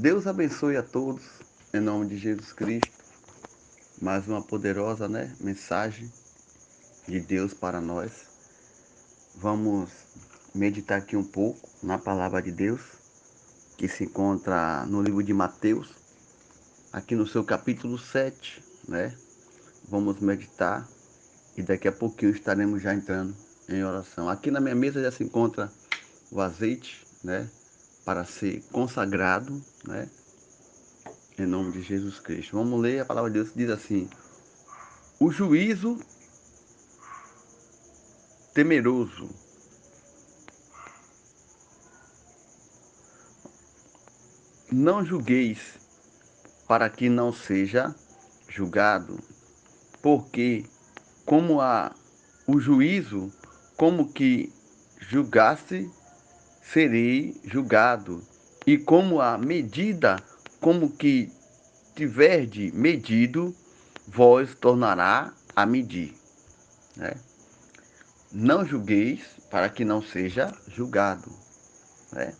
Deus abençoe a todos, em nome de Jesus Cristo. Mais uma poderosa, mensagem de Deus para nós. Vamos meditar aqui um pouco na palavra de Deus, que se encontra no livro de Mateus, aqui no seu capítulo 7, né? Vamos meditar e daqui a pouquinho estaremos já entrando em oração. Aqui na minha mesa já se encontra o azeite, né? Para ser consagrado, né? Em nome de Jesus Cristo. Vamos ler a palavra de Deus, diz assim: o juízo temeroso. Não julgueis, para que não seja julgado, porque como há o juízo, como que julgaste, serei julgado, e como a medida, como que tiverdes medido, vós tornará a medir, né? Não julgueis, para que não seja julgado, né?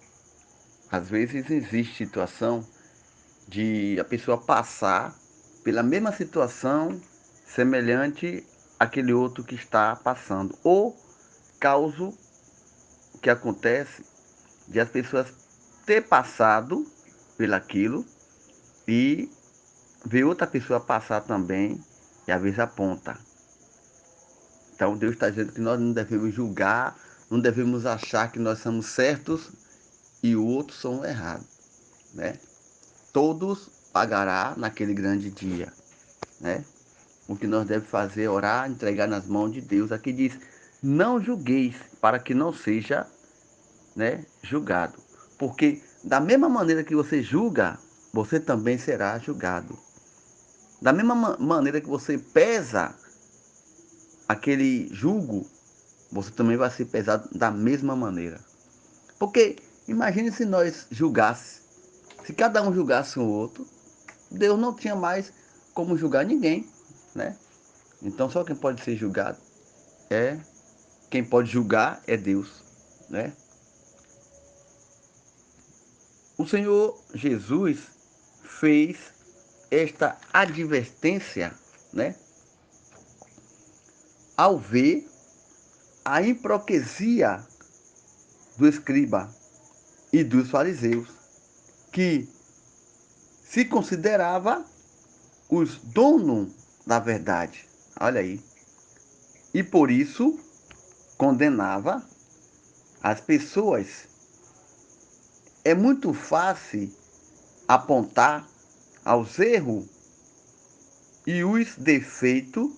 Às vezes existe situação de a pessoa passar pela mesma situação semelhante àquele outro que está passando. Ou caso que acontece de as pessoas ter passado pelaquilo e ver outra pessoa passar também e às vezes aponta. Então Deus está dizendo que nós não devemos julgar, não devemos achar que nós somos certos e o outro são errados, né? Todos pagará naquele grande dia, né? O que nós devemos fazer é orar, entregar nas mãos de Deus. Aqui diz: não julgueis, para que não seja, né, julgado. Porque da mesma maneira que você julga, você também será julgado. Da mesma maneira que você pesa aquele jugo, você também vai ser pesado da mesma maneira. Porque imagine se nós julgássemos, se cada um julgasse o outro, Deus não tinha mais como julgar ninguém, né? Então só quem pode ser julgado é quem pode julgar é Deus, né? O Senhor Jesus fez esta advertência, né? Ao ver a hipocrisia do escriba e dos fariseus, que se considerava os donos da verdade. Olha aí. E por isso condenava as pessoas. É muito fácil apontar aos erros e os defeitos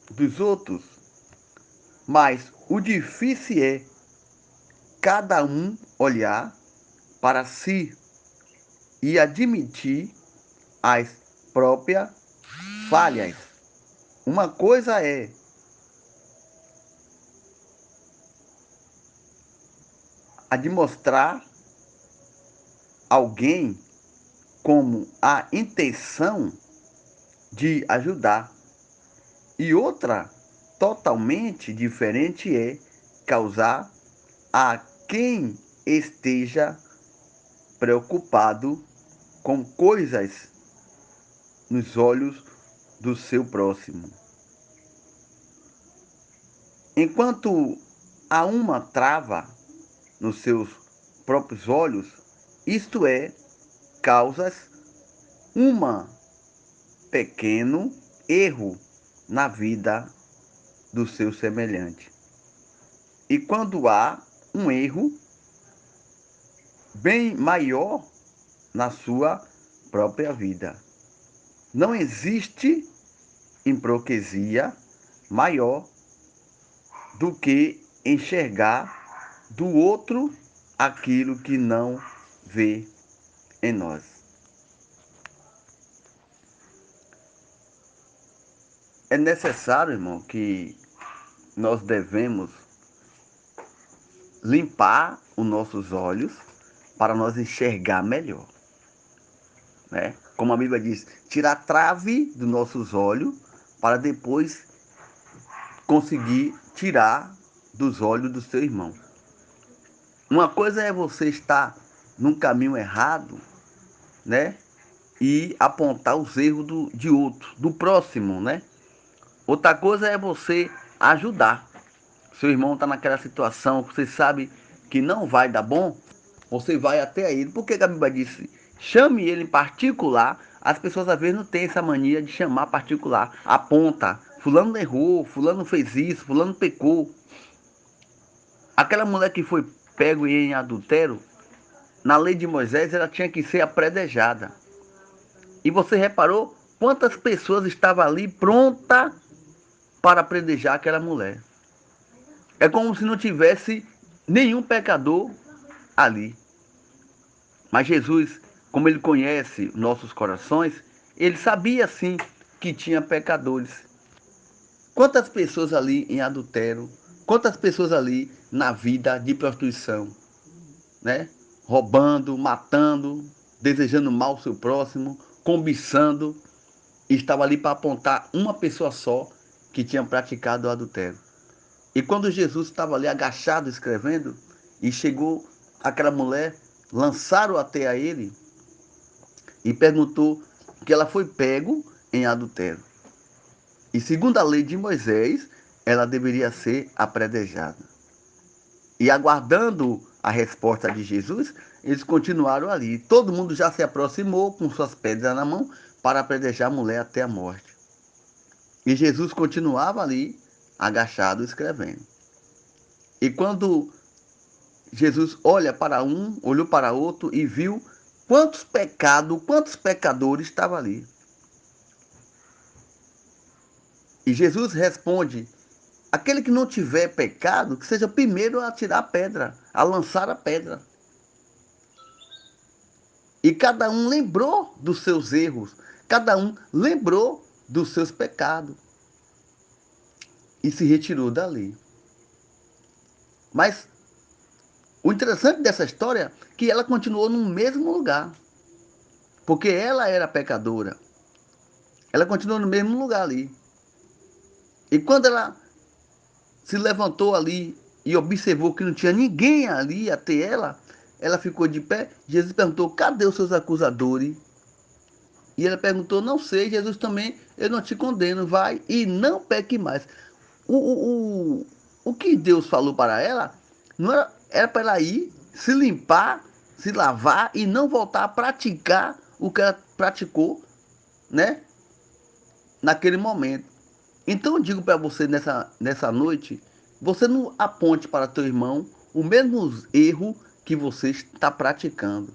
dos outros, mas o difícil é cada um olhar para si e admitir as próprias falhas. Uma coisa é a de mostrar alguém como a intenção de ajudar, e outra totalmente diferente é causar a quem esteja preocupado com coisas nos olhos do seu próximo. Enquanto há uma trava nos seus próprios olhos, isto é, causas um pequeno erro na vida do seu semelhante. E quando há um erro bem maior na sua própria vida, não existe hipocrisia maior do que enxergar do outro aquilo que não vê em nós. É necessário, irmão, que nós devemos limpar os nossos olhos para nós enxergar melhor, né? Como a Bíblia diz, tirar a trave dos nossos olhos para depois conseguir tirar dos olhos do seu irmão. Uma coisa é você estar num caminho errado né? E apontar os erros de outro, do próximo, né? Outra coisa é você ajudar. Seu irmão está naquela situação, você sabe que não vai dar bom, você vai até ele. Por que a Bíblia disse? Chame ele em particular. As pessoas às vezes não têm essa mania de chamar particular. Aponta. Fulano errou, fulano fez isso, fulano pecou. Aquela mulher que foi pego em adultério, na lei de Moisés, ela tinha que ser apredejada. E você reparou quantas pessoas estavam ali pronta para apredejar aquela mulher? É como se não tivesse nenhum pecador ali. Mas Jesus, como ele conhece nossos corações, ele sabia sim que tinha pecadores. Quantas pessoas ali em adultério, quantas pessoas ali na vida de prostituição, né? Roubando, matando, desejando mal ao seu próximo, cobiçando, e estava ali para apontar uma pessoa só que tinha praticado o adultério. E quando Jesus estava ali agachado escrevendo, e chegou aquela mulher, lançaram até a ele e perguntou que ela foi pego em adultério. E segundo a lei de Moisés, ela deveria ser apredejada. E aguardando a resposta de Jesus, eles continuaram ali. Todo mundo já se aproximou com suas pedras na mão para apredejar a mulher até a morte. E Jesus continuava ali, agachado, escrevendo. E quando Jesus olha para um, olhou para outro e viu quantos pecadores estavam ali. E Jesus responde: aquele que não tiver pecado, que seja o primeiro a tirar a pedra, a lançar a pedra. E cada um lembrou dos seus erros, cada um lembrou dos seus pecados e se retirou dali. Mas o interessante dessa história é que ela continuou no mesmo lugar, porque ela era pecadora. Ela continuou no mesmo lugar ali. E quando ela se levantou ali e observou que não tinha ninguém ali até ela ficou de pé. Jesus perguntou: cadê os seus acusadores? E ela perguntou: não sei. Jesus também: eu não te condeno, vai e não peque mais. O, o, o que Deus falou para ela não era para ela ir, se limpar, se lavar e não voltar a praticar o que ela praticou, né? Naquele momento. Então eu digo para você nessa noite, você não aponte para teu irmão o mesmo erro que você está praticando.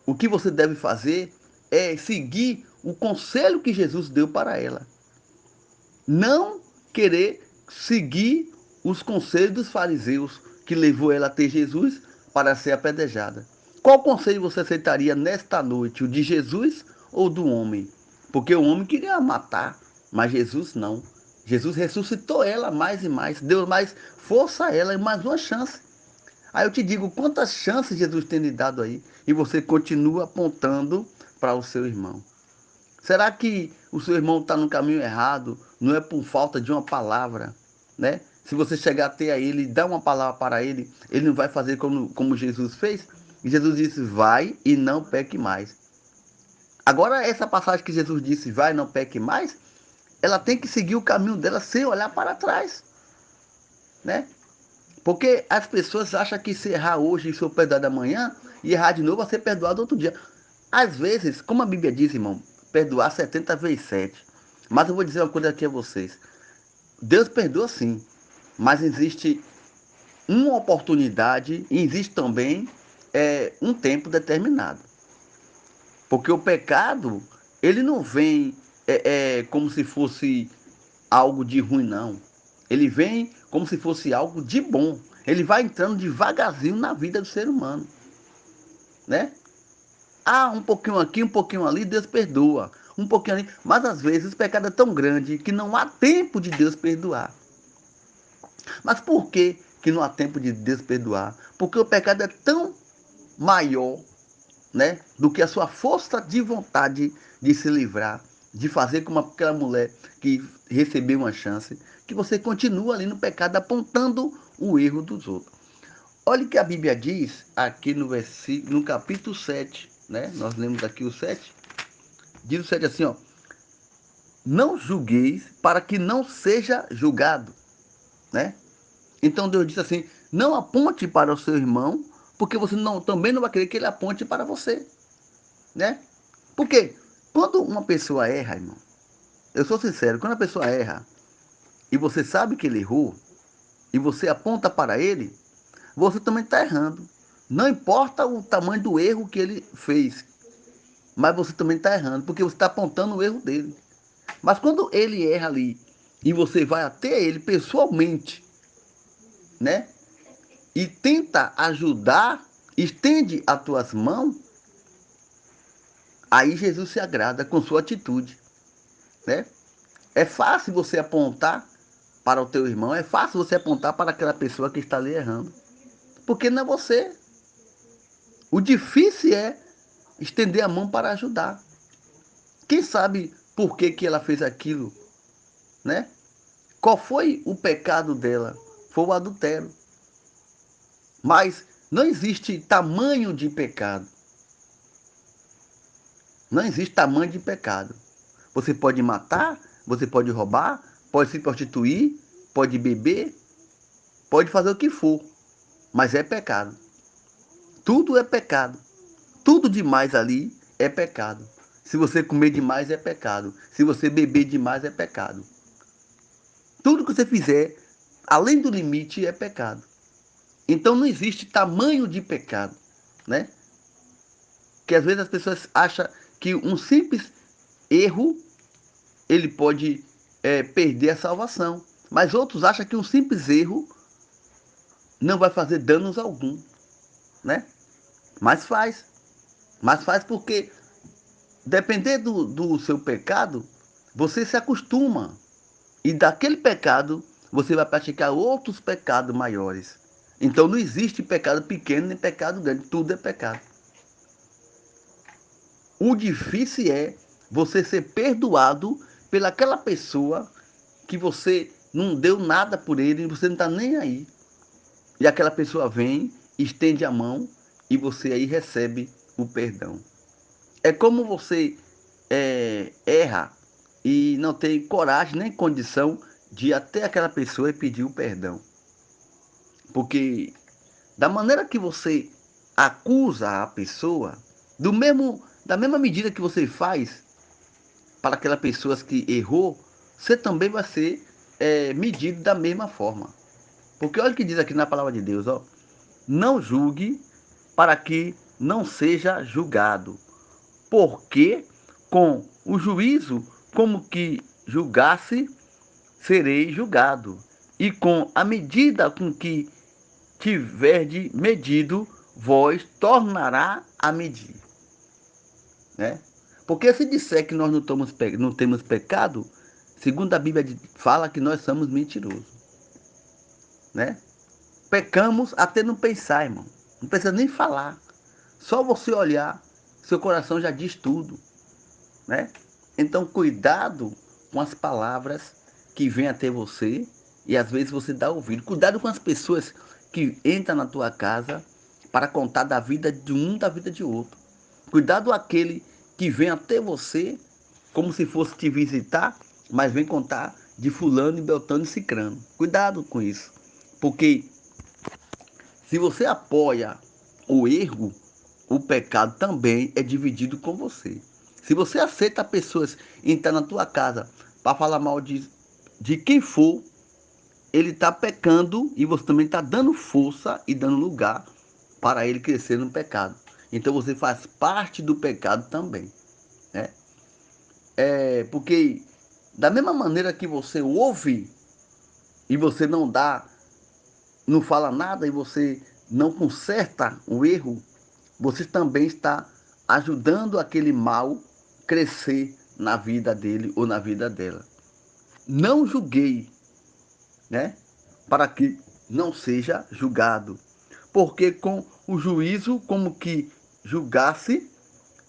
O que você deve fazer é seguir o conselho que Jesus deu para ela. Não querer seguir os conselhos dos fariseus que levou ela a ter Jesus para ser apedrejada. Qual conselho você aceitaria nesta noite? O de Jesus ou do homem? Porque o homem queria matar, mas Jesus não. Jesus ressuscitou ela mais e mais, deu mais força a ela e mais uma chance. Aí eu te digo, quantas chances Jesus tem lhe dado aí e você continua apontando para o seu irmão? Será que o seu irmão está no caminho errado? Não é por falta de uma palavra, né? Se você chegar até a ele e dar uma palavra para ele, ele não vai fazer como Jesus fez? E Jesus disse: vai e não peque mais. Agora, essa passagem que Jesus disse: vai e não peque mais, ela tem que seguir o caminho dela sem olhar para trás, né? Porque as pessoas acham que se errar hoje e for perdoado amanhã, e errar de novo vai ser perdoado outro dia. Às vezes, como a Bíblia diz, irmão, perdoar 70 vezes 7. Mas eu vou dizer uma coisa aqui a vocês. Deus perdoa sim, mas existe uma oportunidade e existe também um tempo determinado. Porque o pecado, ele não vem como se fosse algo de ruim, não. Ele vem como se fosse algo de bom. Ele vai entrando devagarzinho na vida do ser humano, né? Ah, um pouquinho aqui, um pouquinho ali, Deus perdoa. Um pouquinho ali. Mas às vezes o pecado é tão grande que não há tempo de Deus perdoar. Mas por que não há tempo de Deus perdoar? Porque o pecado é tão maior, né, do que a sua força de vontade de se livrar, de fazer como aquela mulher que recebeu uma chance, que você continua ali no pecado apontando o erro dos outros. Olha o que a Bíblia diz aqui no capítulo 7. né? Nós lemos aqui o 7. Diz o 7 assim, ó: não julgueis para que não seja julgado, né? Então Deus disse assim: não aponte para o seu irmão, porque você também não vai querer que ele aponte para você, né? Porque quando uma pessoa erra, irmão, eu sou sincero, quando a pessoa erra e você sabe que ele errou e você aponta para ele, você também está errando. Não importa o tamanho do erro que ele fez, mas você também está errando, porque você está apontando o erro dele. Mas quando ele erra ali e você vai até ele pessoalmente, né? E tenta ajudar, estende as tuas mãos, aí Jesus se agrada com sua atitude, né? É fácil você apontar para o teu irmão, é fácil você apontar para aquela pessoa que está ali errando, porque não é você. O difícil é estender a mão para ajudar. Quem sabe por que que ela fez aquilo, né? Qual foi o pecado dela? Foi o adultério. Mas não existe tamanho de pecado. Não existe tamanho de pecado. Você pode matar, você pode roubar, pode se prostituir, pode beber, pode fazer o que for, mas é pecado. Tudo é pecado. Tudo demais ali é pecado. Se você comer demais é pecado. Se você beber demais é pecado. Tudo que você fizer além do limite é pecado. Então não existe tamanho de pecado, né? Que às vezes as pessoas acham que um simples erro ele pode perder a salvação. Mas outros acham que um simples erro não vai fazer danos algum, né? Mas faz. Mas faz porque, dependendo do seu pecado, você se acostuma. E daquele pecado, você vai praticar outros pecados maiores. Então não existe pecado pequeno nem pecado grande. Tudo é pecado. O difícil é você ser perdoado pelaquela pessoa que você não deu nada por ele e você não está nem aí. E aquela pessoa vem, estende a mão e você aí recebe o perdão. É como você erra e não tem coragem nem condição de ir até aquela pessoa e pedir o perdão. Porque da maneira que você acusa a pessoa, da mesma medida que você faz para aquela pessoa que errou, você também vai ser medido da mesma forma. Porque olha o que diz aqui na palavra de Deus, ó: não julgue para que não seja julgado, porque com o juízo como que julgasse, serei julgado, e com a medida com que tiverdes medido, vós tornará a medir, né? Porque se disser que nós não temos pecado, segundo a Bíblia fala que nós somos mentirosos, né? Pecamos até não pensar, irmão. Não precisa nem falar. Só você olhar, seu coração já diz tudo, né? Então, cuidado com as palavras que vêm até você e às vezes você dá ouvido. Cuidado com as pessoas que entram na tua casa para contar da vida de um, da vida de outro. Cuidado aquele que vem até você como se fosse te visitar, mas vem contar de fulano e beltrano e cicrano. Cuidado com isso, porque se você apoia o erro, o pecado também é dividido com você. Se você aceita pessoas entrar na tua casa para falar mal de quem for, ele está pecando e você também está dando força e dando lugar para ele crescer no pecado. Então você faz parte do pecado também, né? Porque da mesma maneira que você ouve e você não dá, não fala nada e você não conserta o erro, você também está ajudando aquele mal crescer na vida dele ou na vida dela. Não julguei, né? Para que não seja julgado. Porque com o juízo como que julgasse,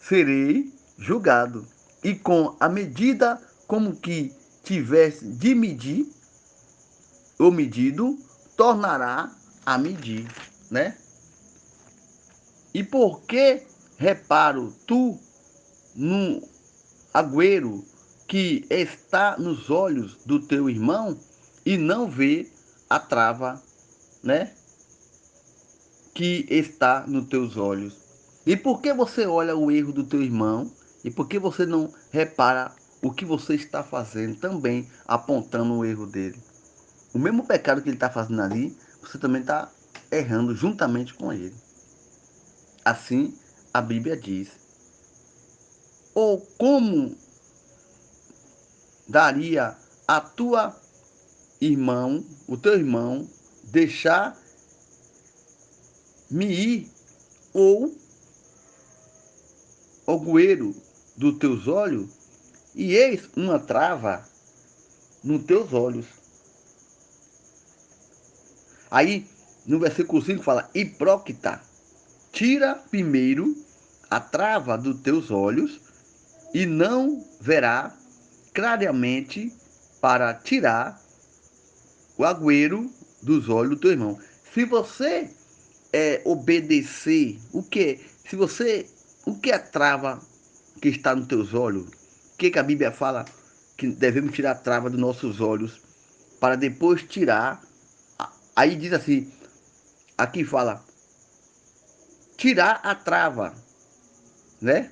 serei julgado. E com a medida como que tivesse de medir, ou medido, tornará a medir, né? E por que reparo tu no agüero que está nos olhos do teu irmão e não vê a trava, né, que está nos teus olhos? E por que você olha o erro do teu irmão e por que você não repara o que você está fazendo também, apontando o erro dele? O mesmo pecado que ele está fazendo ali, você também está errando juntamente com ele. Assim a Bíblia diz. Ou como daria a tua irmão, o teu irmão, deixar me ir, ou o goeiro dos teus olhos, e eis uma trava nos teus olhos. Aí, no versículo 5 fala, hipócrita, tira primeiro a trava dos teus olhos, e não verá claramente para tirar o agüero dos olhos do teu irmão. Se você obedecer, o que? Se você, o que é a trava que está nos teus olhos? O que a Bíblia fala que devemos tirar a trava dos nossos olhos para depois tirar? Aí diz assim, aqui fala, tirar a trava, né?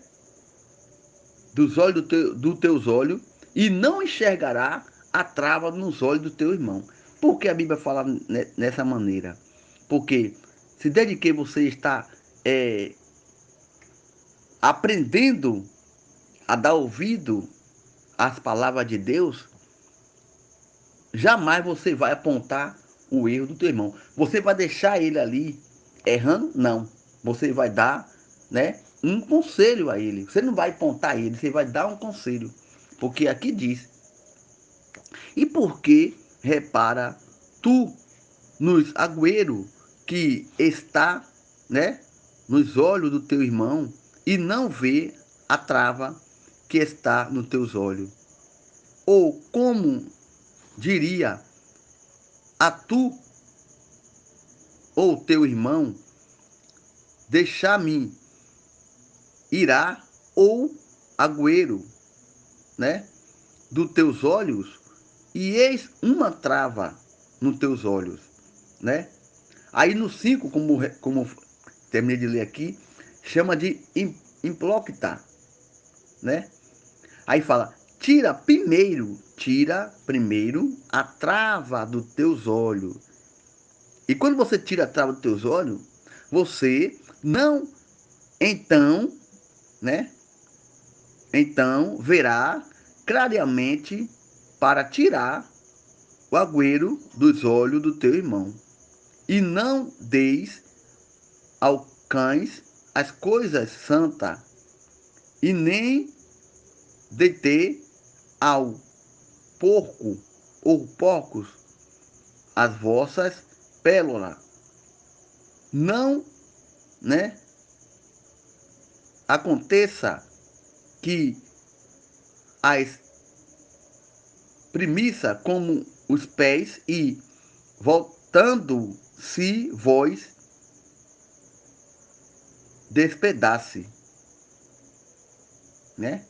Dos olhos dos teus olhos e não enxergará a trava nos olhos do teu irmão. Por que a Bíblia fala nessa maneira? Porque se desde que você está aprendendo a dar ouvido às palavras de Deus, jamais você vai apontar o erro do teu irmão. Você vai deixar ele ali errando? Não. Você vai dar, né, um conselho a ele. Você não vai apontar ele, você vai dar um conselho. Porque aqui diz, e por que repara tu nos agüero que está, né, nos olhos do teu irmão e não vê a trava que está nos teus olhos? Ou como diria a tu ou teu irmão, deixar-me irá, ou agüero, né, dos teus olhos, e eis uma trava nos teus olhos, né? Aí no 5, como terminei de ler aqui, chama de implocta, né? Aí fala, tira primeiro a trava dos teus olhos. E quando você tira a trava dos teus olhos, você não, então, né? Então verá claramente para tirar o agüero dos olhos do teu irmão. E não deis ao cães as coisas santas, e nem deter ao porco ou porcos as vossas pérolas. Não, né, aconteça que as premissa como os pés e voltando-se vós despedace, né?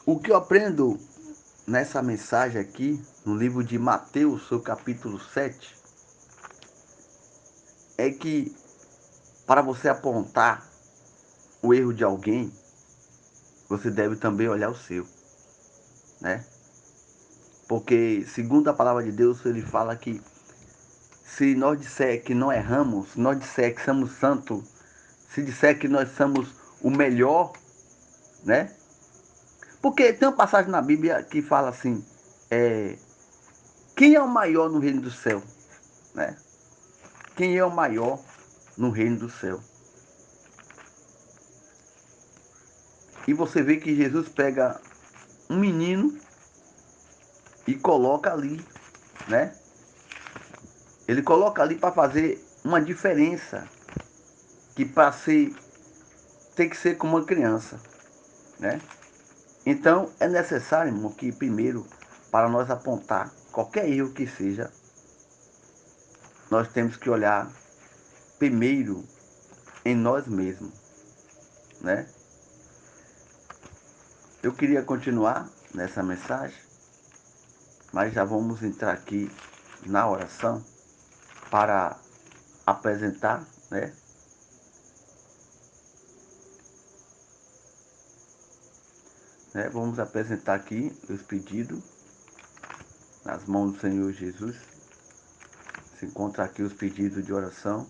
O que eu aprendo nessa mensagem aqui, no livro de Mateus, seu capítulo 7, é que para você apontar o erro de alguém, você deve também olhar o seu, né? Porque, segundo a palavra de Deus, ele fala que se nós disser que não erramos, se nós disser que somos santos, se disser que nós somos o melhor, né? Porque tem uma passagem na Bíblia que fala assim, quem é o maior no reino do céu, né? Quem é o maior no reino do céu? E você vê que Jesus pega um menino e coloca ali, né? Ele coloca ali para fazer uma diferença, que para ser tem que ser como uma criança, né? Então é necessário, irmão, que primeiro, para nós apontar qualquer erro que seja, nós temos que olhar primeiro em nós mesmos. né? Eu queria continuar nessa mensagem, mas já vamos entrar aqui na oração para apresentar, né? Vamos apresentar aqui os pedidos nas mãos do Senhor Jesus. Se encontra aqui os pedidos de oração.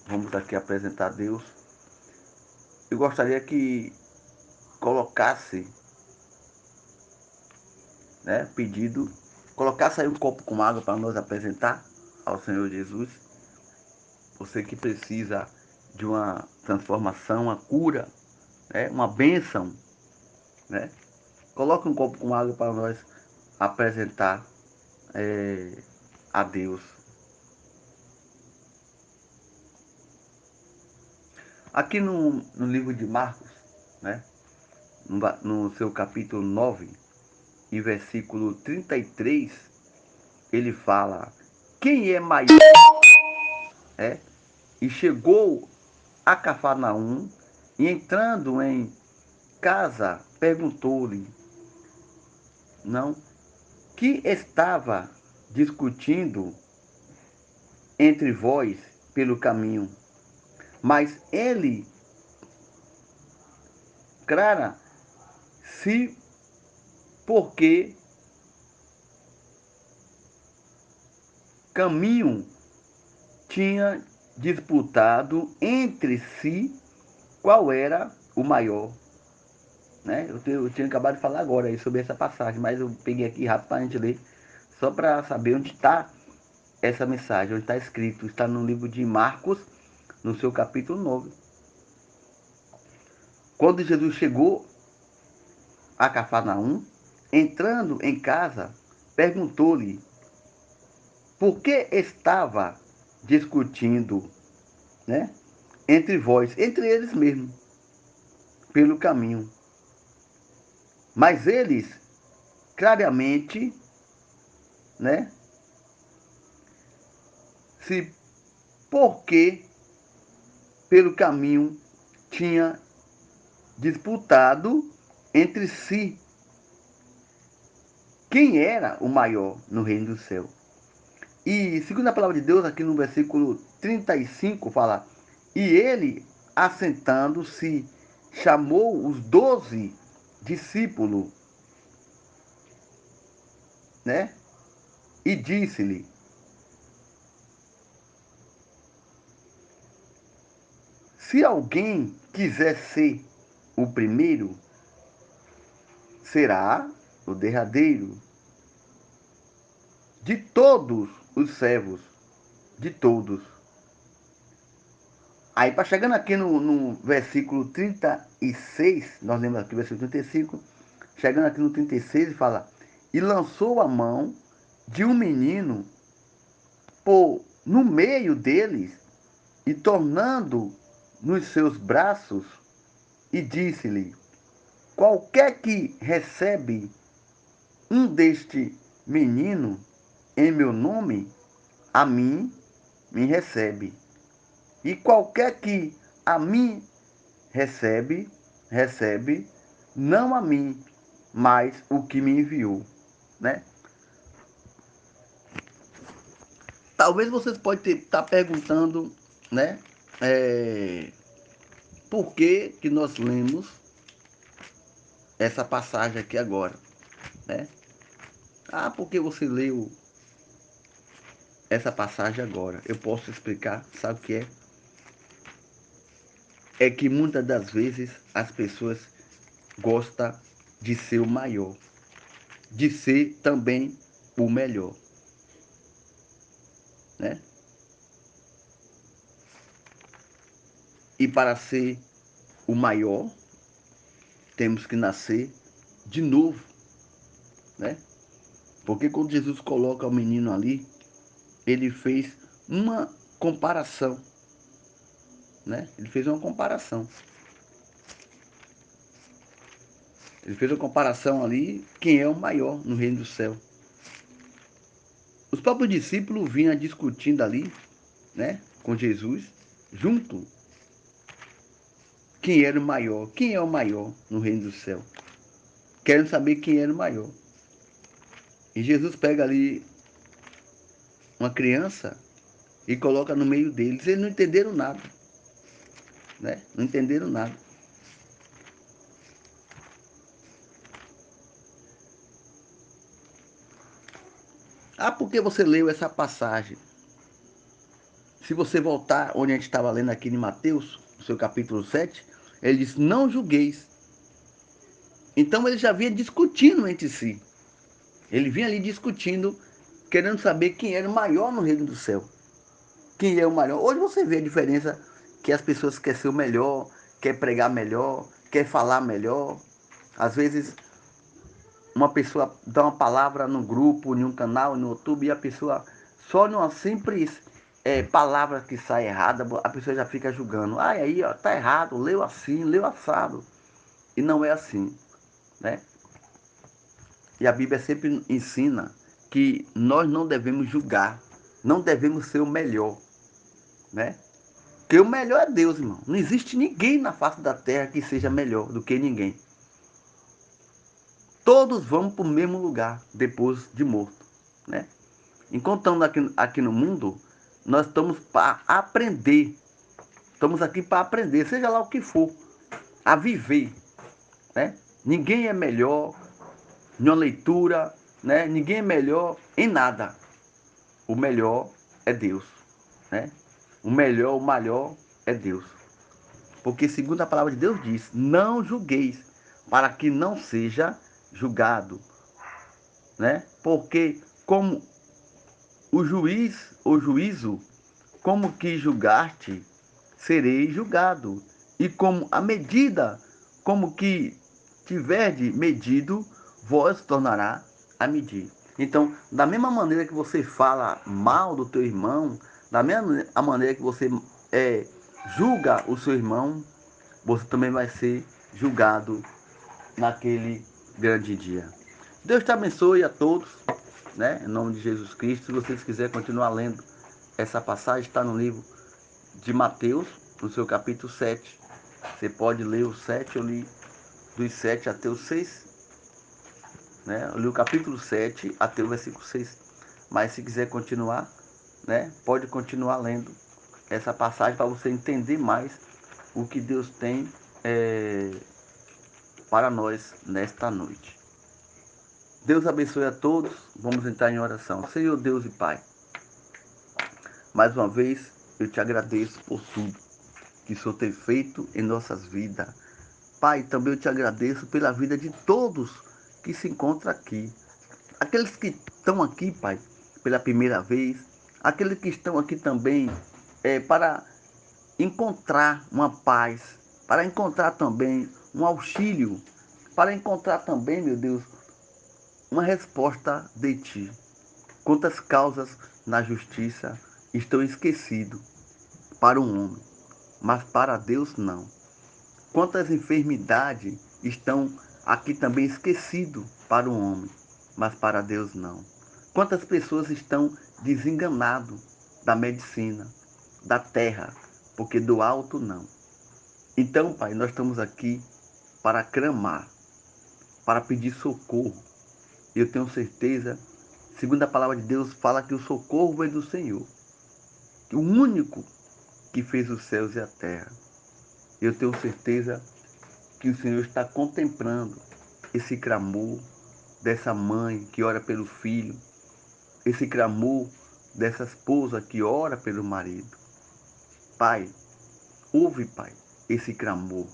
Vamos aqui apresentar a Deus. Eu gostaria que colocasse, né, pedido, colocasse aí um copo com água para nós apresentar ao Senhor Jesus. Você que precisa de uma transformação, uma cura, né, uma bênção, né? Coloque um copo com água para nós apresentar a Deus. Aqui no livro de Marcos, né, no seu capítulo 9 e versículo 33, ele fala: quem é maior? E chegou a Cafarnaum, e entrando em casa, perguntou-lhe, não, que estava discutindo entre vós pelo caminho. Mas ele, clara, se porque caminho tinha disputado entre si qual era o maior. Né? Eu tinha acabado de falar agora aí sobre essa passagem, mas eu peguei aqui rápido para a gente ler, só para saber onde está essa mensagem, onde está escrito. Está no livro de Marcos, no seu capítulo 9. Quando Jesus chegou a Cafarnaum, entrando em casa, perguntou-lhe por que estava discutindo, né, entre vós, entre eles mesmos, pelo caminho. Mas eles claramente, né, se porque pelo caminho tinha disputado entre si quem era o maior no reino do céu. E segundo a palavra de Deus, aqui no versículo 35 fala: e ele, assentando-se, chamou os 12 discípulos, né? E disse-lhe: se alguém quiser ser o primeiro, será o derradeiro de todos os servos, de todos. Aí, para chegando aqui no versículo 36, nós lemos aqui o versículo 35, chegando aqui no 36, ele fala: e lançou a mão de um menino por no meio deles, e tornando nos seus braços, e disse-lhe: qualquer que recebe um deste menino em meu nome, a mim me recebe. E qualquer que a mim recebe, recebe não a mim, mas o que me enviou, né? Talvez vocês podem estar perguntando, né? Por que que nós lemos essa passagem aqui agora, né? Ah, por que você leu essa passagem agora? Eu posso explicar, sabe o que é? É que muitas das vezes as pessoas gostam de ser o maior, de ser também o melhor, né? E para ser o maior, temos que nascer de novo, né? Porque quando Jesus coloca o menino ali, ele fez uma comparação, né? Ele fez uma comparação. Ele fez uma comparação ali, quem é o maior no reino do céu. Os próprios discípulos vinham discutindo ali, né, com Jesus, junto. quem era o maior. Quem é o maior no reino do céu? Querendo saber quem era o maior. E Jesus pega ali uma criança e coloca no meio deles. Eles não entenderam nada, né? Não entenderam nada. Ah, por que você leu essa passagem? Se você voltar onde a gente estava lendo aqui em Mateus, no seu capítulo 7, ele diz, não julgueis. Então ele já vinha discutindo entre si. Ele vinha ali discutindo, querendo saber quem era o maior no reino do céu. Quem é o maior. Hoje você vê a diferença que as pessoas querem ser o melhor, quer pregar melhor, quer falar melhor. Às vezes uma pessoa dá uma palavra no grupo, em um canal, no YouTube, e a pessoa, só numa simples palavra que sai errada, a pessoa já fica julgando. Ah, aí, ó, tá errado, leu assim, leu assado. E não é assim, né? E a Bíblia sempre ensina que nós não devemos julgar, não devemos ser o melhor, né? Porque o melhor é Deus, irmão. Não existe ninguém na face da terra que seja melhor do que ninguém. Todos vão para o mesmo lugar depois de morto, né? Enquanto estamos aqui no mundo, nós estamos para aprender. Estamos aqui para aprender, seja lá o que for, a viver, né? Ninguém é melhor em uma leitura, né? Ninguém é melhor em nada. O melhor é Deus, né? O melhor, o maior é Deus. Porque segundo a palavra de Deus diz, não julgueis, para que não seja julgado, né? Porque como o juízo, como que julgaste, serei julgado. E como a medida, como que tiverdes medido, vós tornará a medir. Então, da mesma maneira que você fala mal do teu irmão, da mesma maneira que você julga o seu irmão, você também vai ser julgado naquele grande dia. Deus te abençoe a todos, né? Em nome de Jesus Cristo. Se vocês quiserem continuar lendo essa passagem, está no livro de Mateus, no seu capítulo 7. Você pode ler o 7, eu li dos 7 até o 6, né? Eu li o capítulo 7 até o versículo 6. Mas se quiser continuar, né? Pode continuar lendo essa passagem para você entender mais o que Deus tem para nós nesta noite. Deus abençoe a todos. Vamos entrar em oração. Senhor Deus e Pai, mais uma vez eu te agradeço por tudo que o Senhor tem feito em nossas vidas. Pai, também eu te agradeço pela vida de todos que se encontram aqui. Aqueles que estão aqui, Pai, pela primeira vez. Aqueles que estão aqui também para encontrar uma paz, para encontrar também um auxílio, para encontrar também, meu Deus, uma resposta de Ti. Quantas causas na justiça estão esquecidas para um homem, mas para Deus não. Quantas enfermidades estão aqui também esquecidas para o homem, mas para Deus não. Quantas pessoas estão desenganadas da medicina, da terra, porque do alto não. Então, Pai, nós estamos aqui para clamar, para pedir socorro. Eu tenho certeza, segundo a palavra de Deus, fala que o socorro vem do Senhor, o único que fez os céus e a terra. Eu tenho certeza que o Senhor está contemplando esse clamor dessa mãe que ora pelo filho, esse clamor dessa esposa que ora pelo marido. Pai, ouve, Pai, esse clamor,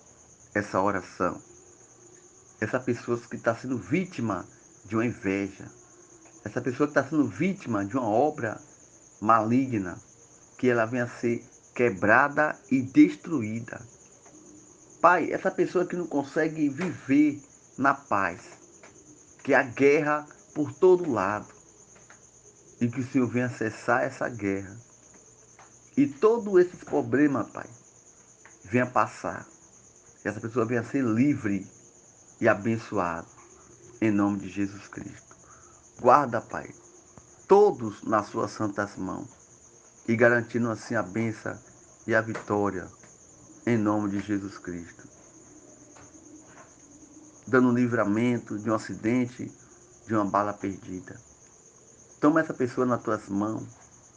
essa oração. Essa pessoa que está sendo vítima de uma inveja, essa pessoa que está sendo vítima de uma obra maligna, que ela venha a ser quebrada e destruída. Pai, essa pessoa que não consegue viver na paz, que a guerra por todo lado, e que o Senhor venha cessar essa guerra. E todos esses problemas, Pai, venha passar. Que essa pessoa venha ser livre e abençoada, em nome de Jesus Cristo. Guarda, Pai, todos nas suas santas mãos, e garantindo assim a bênção e a vitória em nome de Jesus Cristo. Dando livramento de um acidente, de uma bala perdida. Toma essa pessoa nas tuas mãos,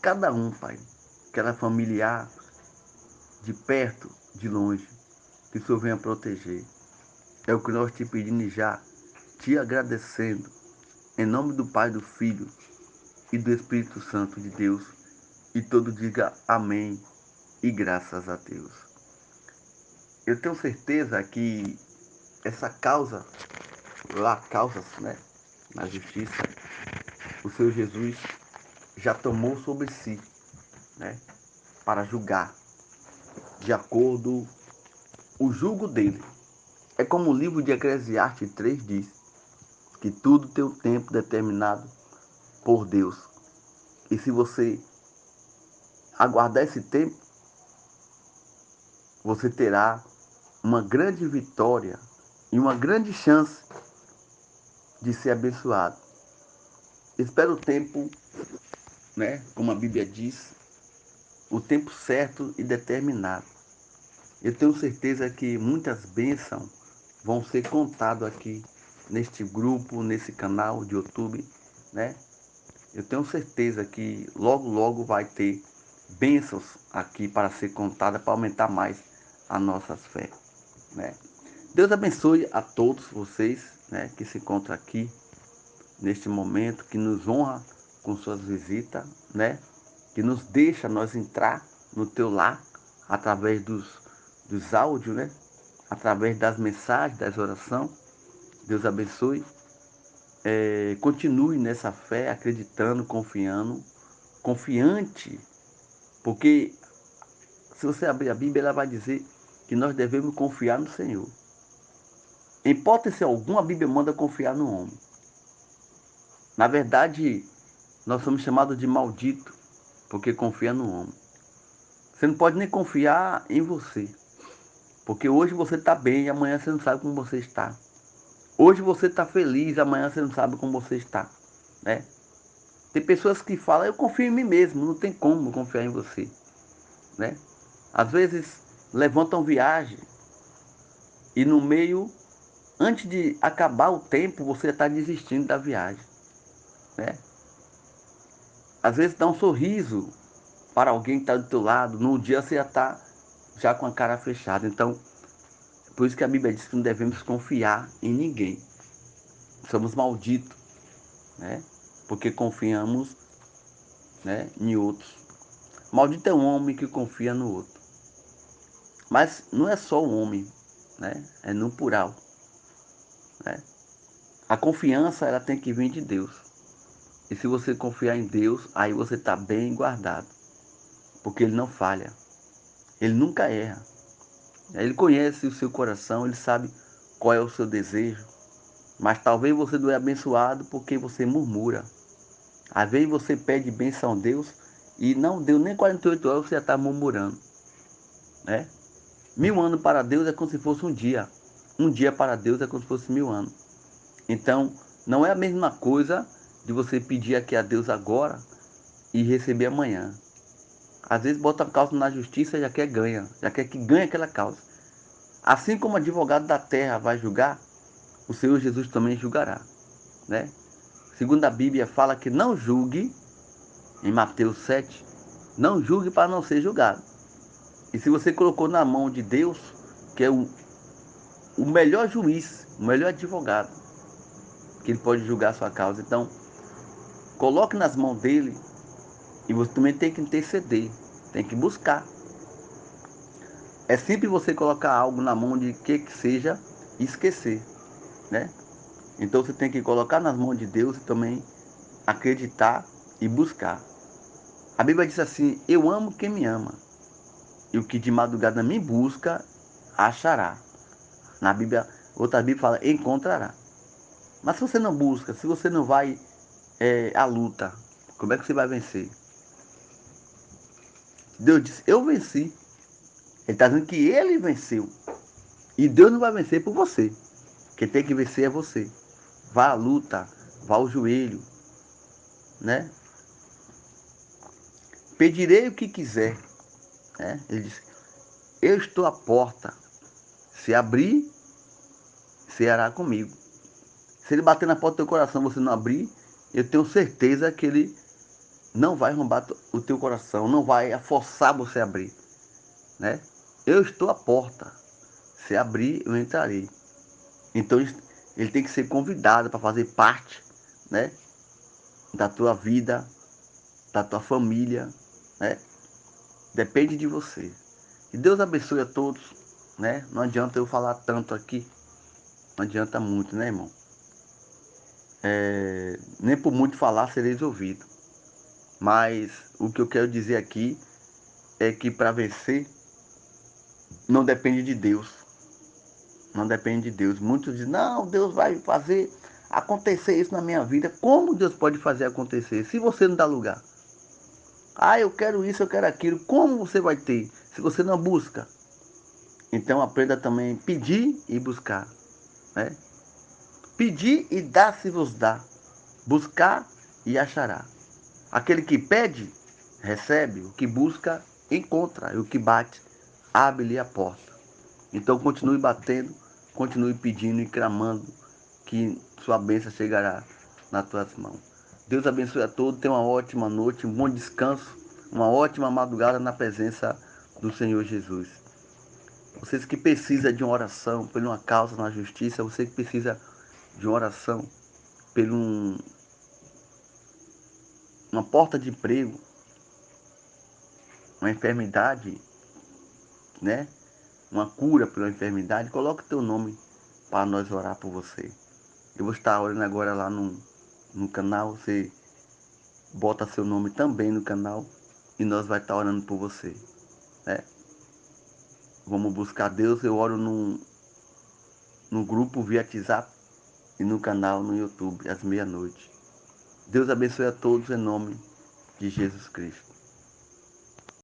cada um, Pai, que ela é familiar, de perto, de longe, que o Senhor venha proteger. É o que nós te pedimos já, te agradecendo, em nome do Pai, do Filho e do Espírito Santo de Deus. E todo diga amém e graças a Deus. Eu tenho certeza que essa causa, lá causas, né, na justiça, o Senhor Jesus já tomou sobre si, né, para julgar, de acordo o julgo dele. É como o livro de Eclesiastes 3 diz, que tudo tem um tempo determinado por Deus. E se você aguardar esse tempo, você terá uma grande vitória e uma grande chance de ser abençoado. Espera o tempo, né, como a Bíblia diz, o tempo certo e determinado. Eu tenho certeza que muitas bênçãos vão ser contadas aqui neste grupo, nesse canal de YouTube, né? Eu tenho certeza que logo, logo vai ter bênçãos aqui para ser contada, para aumentar mais a nossa fé, né? Deus abençoe a todos vocês, né, que se encontram aqui neste momento, que nos honra com suas visitas, né? Que nos deixa nós entrar no teu lar através dos áudios, né? Através das mensagens, das orações. Deus abençoe. Continue nessa fé, acreditando, confiando, confiante, porque se você abrir a Bíblia, ela vai dizer que nós devemos confiar no Senhor. Em hipótese alguma, a Bíblia manda confiar no homem. Na verdade, nós somos chamados de maldito, porque confia no homem. Você não pode nem confiar em você, porque hoje você está bem e amanhã você não sabe como você está. Hoje você está feliz, amanhã você não sabe como você está, né? Tem pessoas que falam, eu confio em mim mesmo, não tem como confiar em você, né? Às vezes levantam viagem e no meio, antes de acabar o tempo, você está desistindo da viagem, né? Às vezes dá um sorriso para alguém que está do teu lado, no dia você já está já com a cara fechada. Então, por isso que a Bíblia diz que não devemos confiar em ninguém. Somos malditos, né? Porque confiamos, né, em outros. Maldito é um homem que confia no outro. Mas não é só o homem, né? É no plural, né? A confiança ela tem que vir de Deus. E se você confiar em Deus, aí você está bem guardado. Porque Ele não falha. Ele nunca erra. Ele conhece o seu coração, Ele sabe qual é o seu desejo. Mas talvez você não é abençoado porque você murmura. Às vezes você pede bênção a Deus e não deu nem 48 horas, você já está murmurando, né? 1000 anos para Deus é como se fosse um dia. Um dia para Deus é como se fosse 1000 anos. Então, não é a mesma coisa de você pedir aqui a Deus agora e receber amanhã. Às vezes bota a causa na justiça e já quer ganha, já quer que ganhe aquela causa. Assim como o advogado da terra vai julgar, o Senhor Jesus também julgará, né? Segundo a Bíblia fala que não julgue, em Mateus 7, não julgue para não ser julgado. E se você colocou na mão de Deus, que é o melhor juiz, o melhor advogado, que ele pode julgar a sua causa. Então, coloque nas mãos dele e você também tem que interceder, tem que buscar. É simples você colocar algo na mão de que seja e esquecer, né? Então você tem que colocar nas mãos de Deus e também acreditar e buscar. A Bíblia diz assim, eu amo quem me ama, e o que de madrugada me busca, achará. Na Bíblia, outra Bíblia fala, encontrará. Mas se você não busca, se você não vai à luta, como é que você vai vencer? Deus disse, eu venci. Ele está dizendo que ele venceu. E Deus não vai vencer por você. Quem tem que vencer é você. Vá à luta, vá ao joelho, né? Pedirei o que quiser, né? Ele disse, Eu estou à porta. Se abrir, ceará comigo. Se ele bater na porta do teu coração e você não abrir, eu tenho certeza que ele não vai arrombar o teu coração, não vai forçar você a abrir, né? Eu estou à porta. Se abrir, eu entrarei. Então ele tem que ser convidado para fazer parte, né, da tua vida, da tua família, né? Depende de você. Que Deus abençoe a todos, né? Não adianta eu falar tanto aqui, não adianta muito, né, irmão? Nem por muito falar sereis ouvido. Mas o que eu quero dizer aqui é que para vencer não depende de Deus. Não depende de Deus. Muitos dizem, não, Deus vai fazer acontecer isso na minha vida. Como Deus pode fazer acontecer se você não dá lugar? Ah, eu quero isso, eu quero aquilo. Como você vai ter se você não busca? Então aprenda também a pedir e buscar, né? Pedir e dar-se-vos dá. Buscar e achará. Aquele que pede, recebe. O que busca, encontra. E o que bate, abre-lhe a porta. Então continue batendo, continue pedindo e clamando que sua bênção chegará nas tuas mãos. Deus abençoe a todos, tenha uma ótima noite, um bom descanso, uma ótima madrugada na presença do Senhor Jesus. Vocês que precisam de uma oração por uma causa na justiça, você que precisa de uma oração por uma porta de emprego, uma enfermidade, né? Uma cura por uma enfermidade, coloque o teu nome para nós orar por você. Eu vou estar orando agora lá no canal, você bota seu nome também no canal e nós vai estar orando por você, né? Vamos buscar Deus, eu oro no grupo via WhatsApp e no canal no YouTube às meia-noite. Deus abençoe a todos em nome de Jesus Cristo.